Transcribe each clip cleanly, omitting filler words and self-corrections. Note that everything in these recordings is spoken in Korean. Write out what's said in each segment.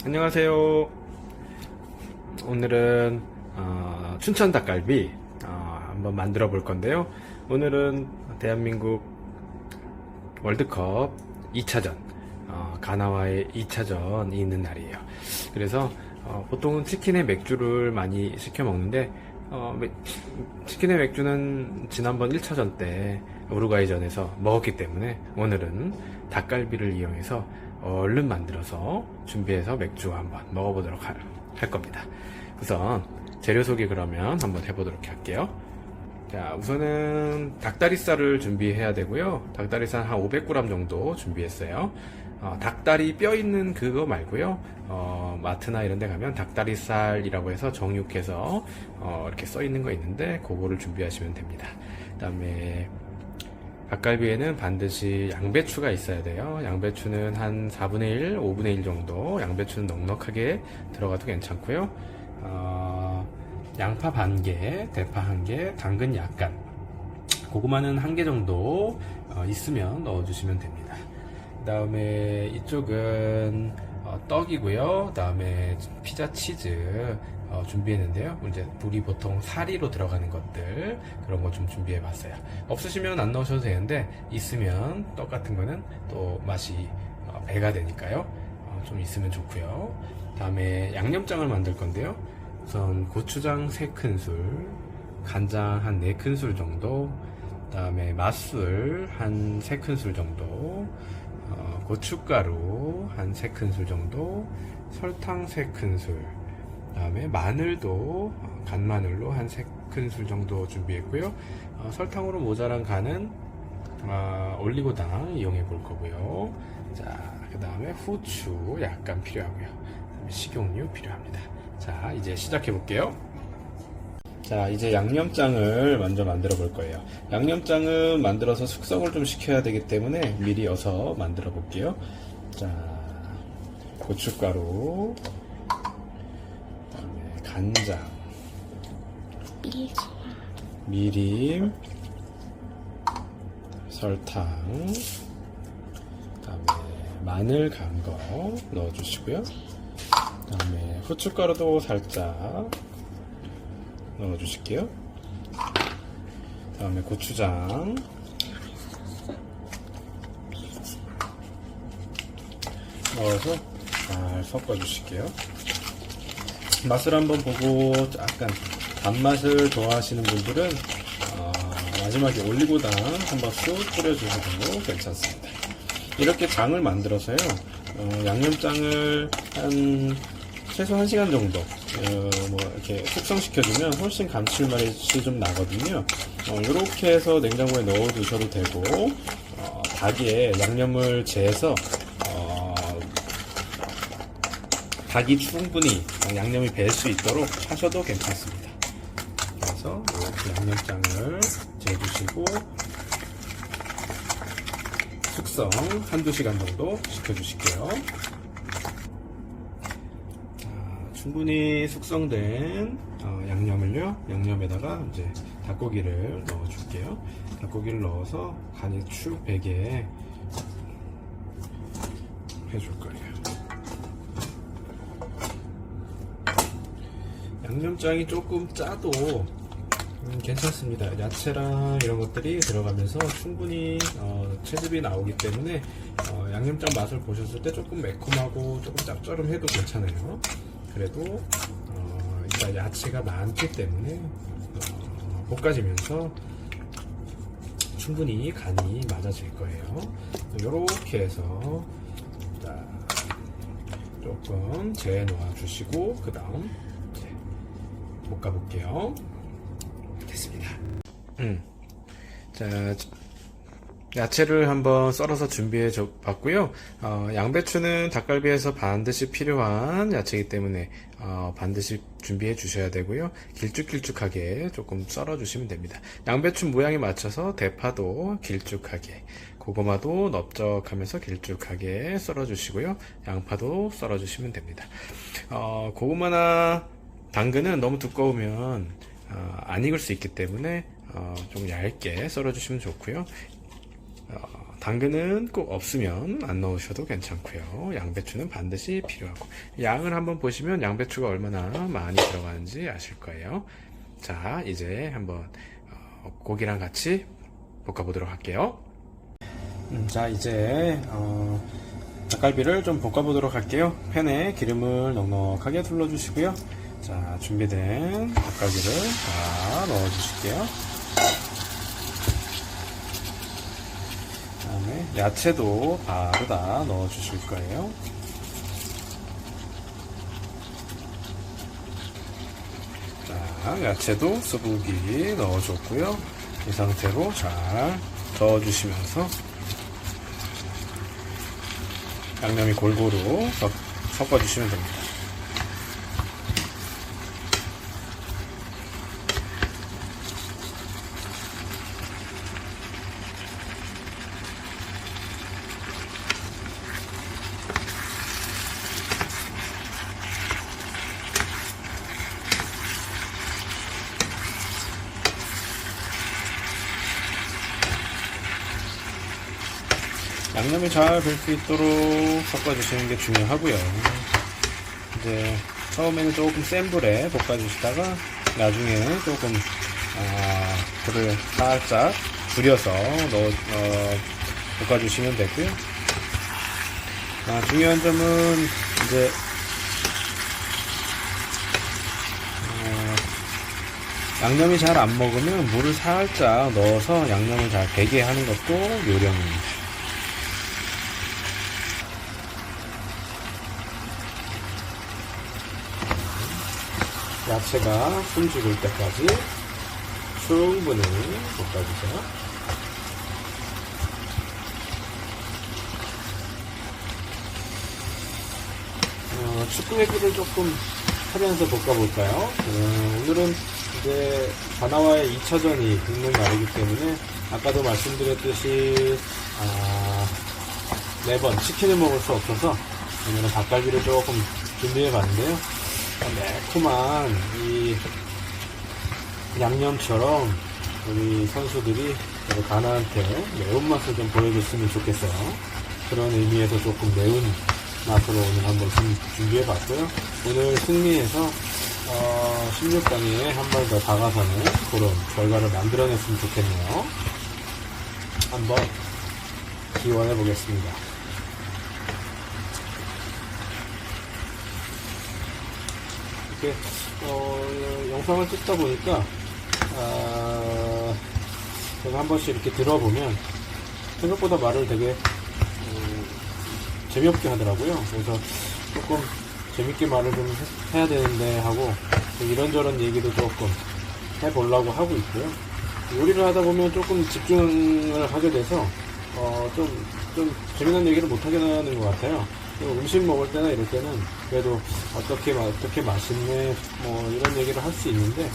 안녕하세요. 오늘은 춘천 닭갈비 한번 만들어 볼 건데요. 오늘은 대한민국 월드컵 2차전 가나와의 2차전이 있는 날이에요. 그래서 보통은 치킨에 맥주를 많이 시켜 먹는데 치킨에 맥주는 지난번 1차전 때 우루과이전에서 먹었기 때문에 오늘은 닭갈비를 이용해서 얼른 만들어서 준비해서 맥주와 한번 먹어보도록 할 겁니다. 우선 재료 소개 그러면 한번 해보도록 할게요. 자, 우선은 닭다리살을 준비해야 되고요. 닭다리살 한 500g 정도 준비했어요. 닭다리 뼈 있는 그거 말고요. 마트나 이런 데 가면 닭다리살이라고 해서 정육해서 이렇게 써 있는 거 있는데 그거를 준비하시면 됩니다. 그 다음에 닭갈비에는 반드시 양배추가 있어야 돼요. 양배추는 한 4분의 1, 5분의 1 정도. 양배추는 넉넉하게 들어가도 괜찮고요. 양파 반 개, 대파 한 개, 당근 약간. 고구마는 한 개 정도 있으면 넣어주시면 됩니다. 그 다음에 이쪽은 떡이고요. 그 다음에 피자 치즈 준비했는데요. 이제 우리 보통 사리로 들어가는 것들 그런 거 좀 준비해 봤어요. 없으시면 안 넣으셔도 되는데 있으면 떡 같은 거는 또 맛이 배가 되니까요. 좀 있으면 좋고요. 다음에 양념장을 만들 건데요. 우선 고추장 3큰술, 간장 한 4큰술 정도, 다음에 맛술 한 3큰술 정도, 고춧가루 한 3큰술 정도, 설탕 3큰술, 다음에 마늘도 간마늘로 한 3큰술 정도 준비했고요. 설탕으로 모자란 간은 올리고당 이용해 볼 거고요. 자, 그 다음에 후추 약간 필요하고요. 그다음에 식용유 필요합니다. 자, 이제 시작해 볼게요. 자, 이제 양념장을 먼저 만들어 볼 거예요. 양념장은 만들어서 숙성을 좀 시켜야 되기 때문에 미리 어서 만들어 볼게요. 자, 고춧가루, 그다음에 간장, 미림, 설탕, 그다음에 마늘 간 거 넣어주시고요. 그다음에 후춧가루도 살짝 넣어주실게요. 그다음에 고추장, 넣어서 잘 섞어주실게요. 맛을 한번 보고 약간 단맛을 좋아하시는 분들은 마지막에 올리고당 한번 쑥 뿌려주셔도 괜찮습니다. 이렇게 장을 만들어서요. 양념장을 한 최소 1시간 정도 이렇게 숙성시켜주면 훨씬 감칠맛이 좀 나거든요. 이렇게 해서 냉장고에 넣어 두셔도 되고 닭에 양념을 재서 닭이 충분히 양념이 배 수 있도록 하셔도 괜찮습니다. 그래서 이렇게 양념장을 재주시고 숙성 한두 시간 정도 시켜주실게요. 충분히 숙성된 양념에다가 이제 닭고기를 넣어줄게요. 닭고기를 넣어서 간이 축 배게 해줄 거예요. 양념장이 조금 짜도 괜찮습니다. 야채랑 이런 것들이 들어가면서 충분히 채즙이 나오기 때문에 양념장 맛을 보셨을 때 조금 매콤하고 조금 짭조름해도 괜찮아요. 그래도 일단 야채가 많기 때문에 볶아지면서 충분히 간이 맞아질 거예요. 이렇게 해서 조금 재어 놓아 주시고 그 다음 볶아 볼게요. 됐습니다. 자, 야채를 한번 썰어서 준비해 봤고요. 양배추는 닭갈비에서 반드시 필요한 야채이기 때문에 반드시 준비해 주셔야 되고요. 길쭉길쭉하게 조금 썰어 주시면 됩니다. 양배추 모양에 맞춰서 대파도 길쭉하게, 고구마도 넓적하면서 길쭉하게 썰어 주시고요. 양파도 썰어 주시면 됩니다. 고구마나 당근은 너무 두꺼우면 안 익을 수 있기 때문에 좀 얇게 썰어 주시면 좋고요. 당근은 꼭 없으면 안 넣으셔도 괜찮고요. 양배추는 반드시 필요하고, 양을 한번 보시면 양배추가 얼마나 많이 들어가는지 아실 거예요. 자, 이제 한번 고기랑 같이 볶아보도록 할게요. 자, 이제 닭갈비를 좀 볶아보도록 할게요. 팬에 기름을 넉넉하게 둘러주시고요. 자, 준비된 닭갈비를 다 넣어주실게요. 그 다음에 야채도 바로 다 넣어주실 거예요. 자, 야채도 수북이 넣어줬고요. 이 상태로 잘 저어주시면서 양념이 골고루 섞어주시면 됩니다. 양념이 잘 될 수 있도록 섞어주시는 게 중요하고요. 이제 처음에는 조금 센 불에 볶아주시다가 나중에 조금 불을 살짝 줄여서 볶아주시면 되고요. 중요한 점은 이제 양념이 잘 안 먹으면 물을 살짝 넣어서 양념을 잘 배게 하는 것도 요령입니다. 야채가 숨 죽을 때까지 충분히 볶아주세요. 축구 얘기를 조금 하면서 볶아볼까요? 오늘은 이제 가나와의 2차전이 있는 날이기 때문에 아까도 말씀드렸듯이 매번 치킨을 먹을 수 없어서 오늘은 닭갈비를 조금 준비해 봤는데요. 매콤한 이 양념처럼 우리 선수들이 가나한테 매운맛을 좀 보여줬으면 좋겠어요. 그런 의미에서 조금 매운 맛으로 오늘 한번 준비해 봤고요. 오늘 승리해서 16강에 한 발 더 다가서는 그런 결과를 만들어냈으면 좋겠네요. 한번 기원해 보겠습니다. 이렇게 영상을 찍다 보니까 제가 한 번씩 이렇게 들어보면 생각보다 말을 되게 재미없게 하더라고요. 그래서 조금 재밌게 말을 좀 해야 되는데 하고 이런저런 얘기도 조금 해보려고 하고 있고요. 요리를 하다 보면 조금 집중을 하게 돼서 좀 재미난 얘기를 못하게 되는 것 같아요. 음식 먹을 때나 이럴 때는 그래도 어떻게 맛있네 뭐 이런 얘기를 할 수 있는데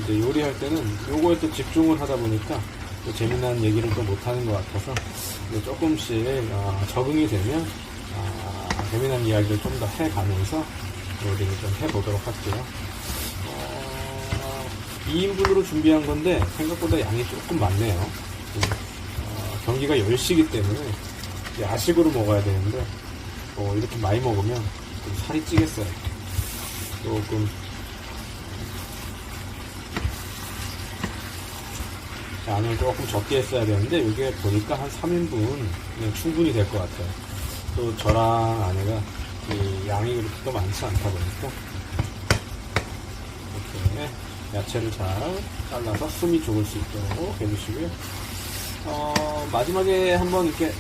이제 요리할 때는 요거에 또 집중을 하다 보니까 또 재미난 얘기를 또 못하는 것 같아서 조금씩 적응이 되면 재미난 이야기를 좀 더 해가면서 요리를 좀 해보도록 할게요. 2인분으로 준비한 건데 생각보다 양이 조금 많네요. 경기가 10시기 때문에 야식으로 먹어야 되는데 이렇게 많이 먹으면 좀 살이 찌겠어요. 조금 양을 조금 적게 했어야 되는데 이게 보니까 한 3인분 충분히 될 것 같아요. 또 저랑 아내가 이 양이 그렇게 또 많지 않다 보니까 이렇게 야채를 잘 잘라서 숨이 죽을 수 있도록 해주시고요. 마지막에 한번 이렇게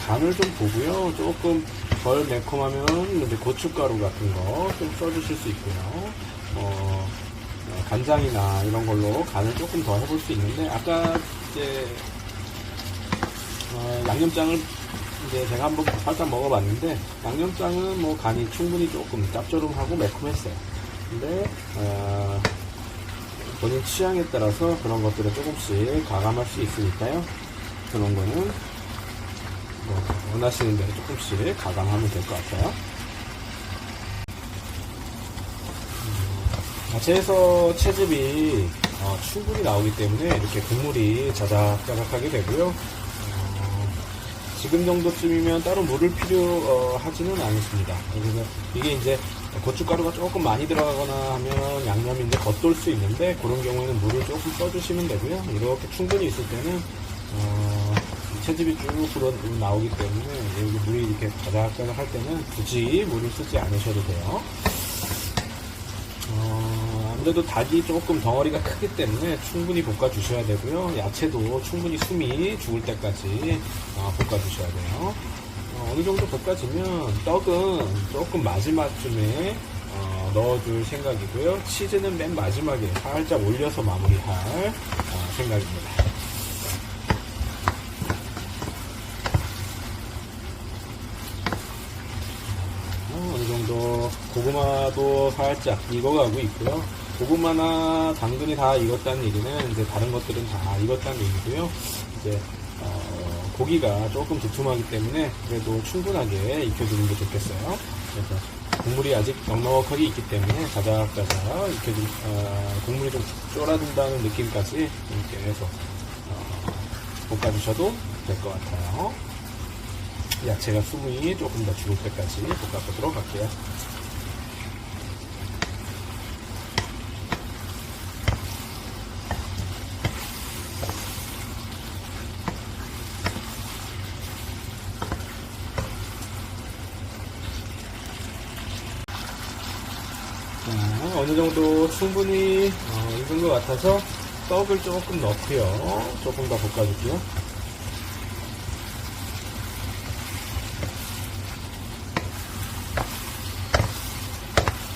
간을 좀 보고요. 조금 덜 매콤하면 이제 고춧가루 같은 거 좀 써주실 수 있고요. 간장이나 이런 걸로 간을 조금 더 해볼 수 있는데 아까 이제 양념장을 이제 제가 한번 살짝 먹어봤는데 양념장은 뭐 간이 충분히 조금 짭조름하고 매콤했어요. 근데 본인 취향에 따라서 그런 것들을 조금씩 가감할 수 있으니까요. 그런 거는 원하시는 대로 조금씩 가감하면 될 것 같아요. 야채에서 채즙이 충분히 나오기 때문에 이렇게 국물이 자작자작하게 되고요. 지금 정도쯤이면 따로 물을 필요하지는 않습니다. 그래서 이게 이제 고춧가루가 조금 많이 들어가거나 하면 양념인데 겉돌 수 있는데 그런 경우에는 물을 조금 써주시면 되고요. 이렇게 충분히 있을 때는 채즙이 쭉 불어 나오기 때문에 여기 물이 이렇게 자작자작 할 때는 굳이 물을 쓰지 않으셔도 돼요. 아무래도 닭이 조금 덩어리가 크기 때문에 충분히 볶아 주셔야 되고요. 야채도 충분히 숨이 죽을 때까지 볶아 주셔야 돼요. 어느 정도 볶아지면 떡은 조금 마지막쯤에 넣어줄 생각이고요. 치즈는 맨 마지막에 살짝 올려서 마무리할 생각입니다. 어느 정도 고구마도 살짝 익어가고 있고요. 고구마나 당근이 다 익었다는 얘기는 이제 다른 것들은 다 익었다는 얘기고요. 이제 고기가 조금 두툼하기 때문에 그래도 충분하게 익혀주는 게 좋겠어요. 그래서 국물이 아직 넉넉하게 있기 때문에 자작자작 익혀준 국물이 좀 쫄아든다는 느낌까지 이렇게 해서 볶아주셔도 될 것 같아요. 야채가 수분이 조금 더 죽을 때까지 볶아보도록 할게요. 어느 정도 충분히 익은 것 같아서 떡을 조금 넣고요. 조금 더 볶아줄게요.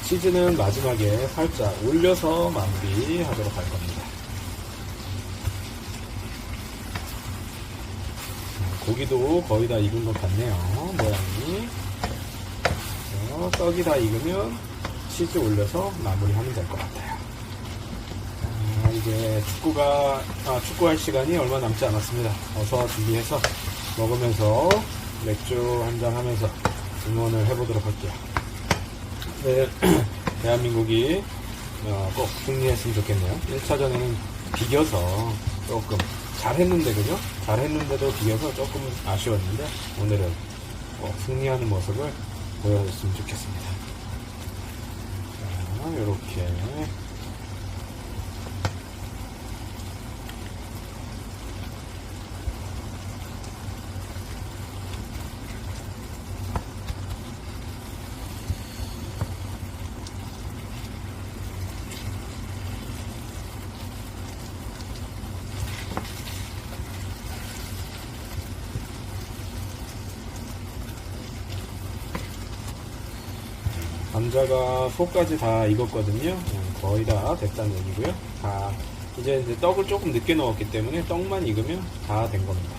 치즈는 마지막에 살짝 올려서 마무리하도록 할 겁니다. 고기도 거의 다 익은 것 같네요. 모양이. 떡이 다 익으면 치즈 올려서 마무리하면 될 것 같아요. 이제 축구할 시간이 얼마 남지 않았습니다. 어서 준비해서 먹으면서 맥주 한잔 하면서 응원을 해보도록 할게요. 네, 대한민국이 꼭 승리했으면 좋겠네요. 1차전에는 비겨서 조금 잘했는데, 그죠? 잘했는데도 비겨서 조금 아쉬웠는데, 오늘은 꼭 승리하는 모습을 보여줬으면 좋겠습니다. 자, 요렇게. 감자가 속까지 다 익었거든요. 거의 다 됐다는 얘기고요. 이제 떡을 조금 늦게 넣었기 때문에 떡만 익으면 다 된 겁니다.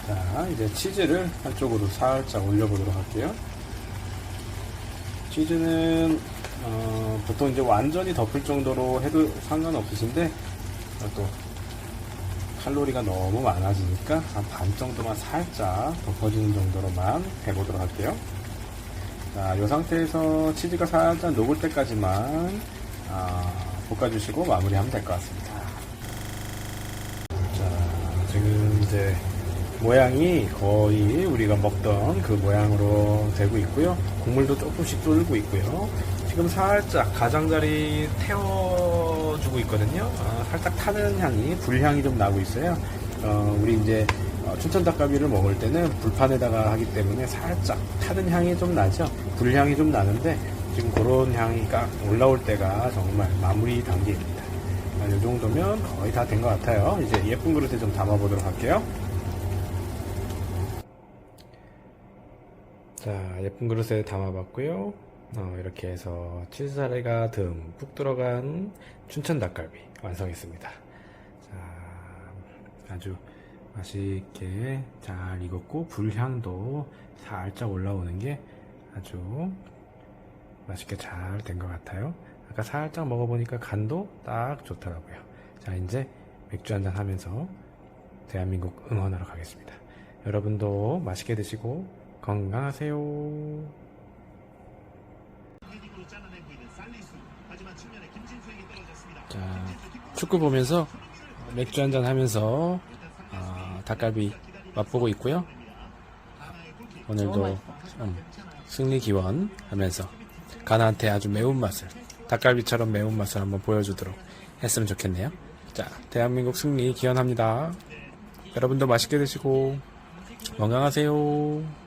자, 이제 치즈를 한쪽으로 살짝 올려보도록 할게요. 치즈는 보통 이제 완전히 덮을 정도로 해도 상관없으신데 또 칼로리가 너무 많아지니까 한 반 정도만 살짝 덮어지는 정도로만 해보도록 할게요. 자, 이 상태에서 치즈가 살짝 녹을 때까지만 볶아주시고 마무리하면 될 것 같습니다. 자, 지금 이제 모양이 거의 우리가 먹던 그 모양으로 되고 있고요. 국물도 조금씩 뚫고 있고요. 지금 살짝 가장자리 태워주고 있거든요. 살짝 타는 향이, 불향이 좀 나고 있어요. 우리 이제 춘천 닭갈비를 먹을 때는 불판에다가 하기 때문에 살짝 타는 향이 좀 나죠. 불향이 좀 나는데 지금 그런 향이 딱 올라올 때가 정말 마무리 단계입니다. 이 정도면 거의 다 된 것 같아요. 이제 예쁜 그릇에 좀 담아보도록 할게요. 자, 예쁜 그릇에 담아봤고요. 이렇게 해서 치즈사리가 듬뿍 들어간 춘천 닭갈비 완성했습니다. 자, 아주 맛있게 잘 익었고 불향도 살짝 올라오는 게 아주 맛있게 잘 된 것 같아요. 아까 살짝 먹어보니까 간도 딱 좋더라고요. 자, 이제 맥주 한잔 하면서 대한민국 응원하러 가겠습니다. 여러분도 맛있게 드시고 건강하세요. 자, 축구 보면서 맥주 한잔 하면서 닭갈비 맛보고 있고요. 오늘도 승리 기원 하면서 가나한테 아주 매운맛을, 닭갈비처럼 매운맛을 한번 보여주도록 했으면 좋겠네요. 자, 대한민국 승리 기원합니다. 여러분도 맛있게 드시고 건강하세요.